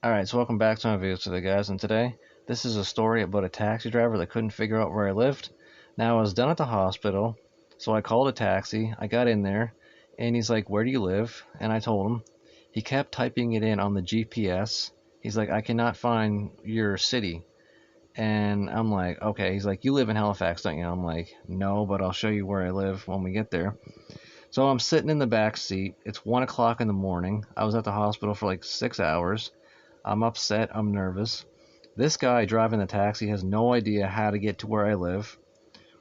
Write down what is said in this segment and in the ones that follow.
Alright, so welcome back to my videos today, guys, and today this is a story about a taxi driver that couldn't figure out where I lived. Now, I was done at the hospital, so I called a taxi. I got in there, and he's like, "Where do you live?" And I told him. He kept typing it in on the GPS. He's like, "I cannot find your city." And I'm like, "Okay." He's like, "You live in Halifax, don't you?" I'm like, "No, but I'll show you where I live when we get there." So I'm sitting in the back seat. It's 1 o'clock in the morning. I was at the hospital for like 6 hours. I'm upset. I'm nervous. This guy driving the taxi has no idea how to get to where I live.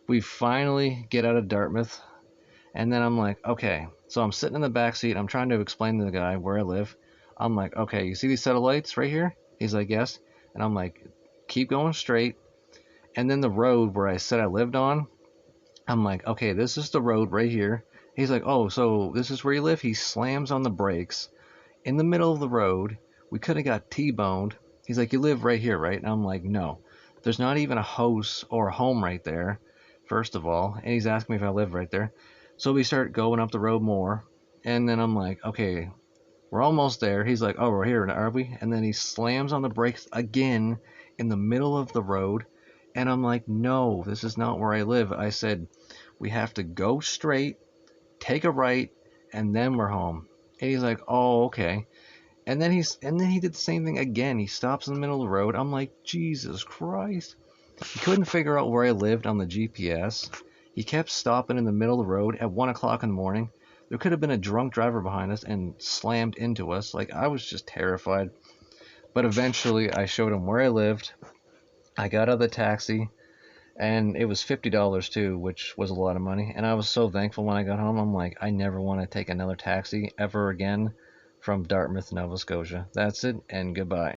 We finally get out of Dartmouth, and then I'm like, okay. So I'm sitting in the back seat. I'm trying to explain to the guy where I live. I'm like, okay, you see these set of lights right here? He's like, yes. And I'm like, keep going straight. And then the road where I said I lived on, I'm like, okay, this is the road right here. He's like, oh, so this is where you live? He slams on the brakes in the middle of the road. We could have got T-boned. He's like, you live right here, right? And I'm like, no. There's not even a house or a home right there, first of all. And he's asking me if I live right there. So we start going up the road more. And then I'm like, okay, we're almost there. He's like, oh, we're here, are we? And then he slams on the brakes again in the middle of the road. And I'm like, no, this is not where I live. I said, we have to go straight, take a right, and then we're home. And he's like, oh, okay. And then he did the same thing again. He stops in the middle of the road. I'm like, Jesus Christ. He couldn't figure out where I lived on the GPS. He kept stopping in the middle of the road at 1 o'clock in the morning. There could have been a drunk driver behind us and slammed into us. Like, I was just terrified. But eventually I showed him where I lived. I got out of the taxi, and it was $50 too, which was a lot of money. And I was so thankful when I got home. I'm like, I never want to take another taxi ever again from Dartmouth, Nova Scotia. That's it, and goodbye.